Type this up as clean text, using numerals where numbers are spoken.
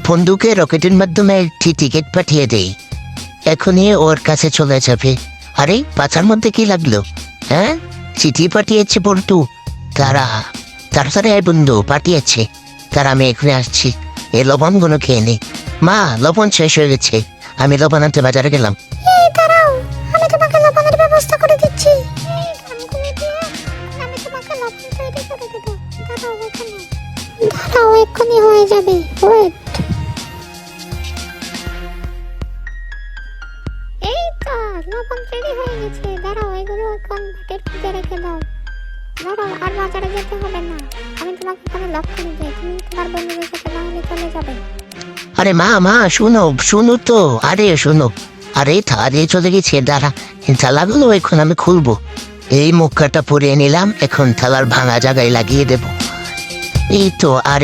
বন্দুকে রকেটের মাধ্যমে একটি টিকিট পাঠিয়ে দেই, এখনই ওর কাছে চলে যাবে। আরে পাছার মধ্যে কি লাগলো? হ্যাঁ, চিঠি পাঠিয়েছে বল্টু। তারা তাড়াতাড়ি আয় বন্ধু, পাঠিয়েছে। তারা আমি এখানে আসছি, এই লবণগুলো খেয়ে নি। মা, লবণ শেষ হয়ে গেছে, আমি লবণ আনতে বাজারে গেলাম। এই দাঁড়াও, আমি তোমাকে লবণের ব্যবস্থা করে দিচ্ছি। এই ধানগুলো দিয়ে আমি তোমাকে লবণ তৈরি করে দেবো। দাঁড়াও এখানে, দাঁড়াও, এক্ষুনি হয়ে যাবে, ওয়েট। এই তো লবণ তৈরি হয়ে গেছে। দাঁড়াও, এগুলো এখন প্যাকেট খুঁজে রেখে দাও। দাঁড়াও, আর বাজারে যেতে হবে না, আমি তোমাকে এখানে লক করে দিই। তুমি তোমার বন্ধুদের সাথে বাহিরে চলে যাবে। আরে মা, শুনো শুনো তো, আরে শোনো। আরে থালিয়ে চলে গেছে, দাঁড়া, থালাগুলো এখন আমি খুলবো। এই মুখটা পরিয়ে নিলাম, এখন থালার ভাঙা জায়গায় লাগিয়ে দেব। এই তো। আর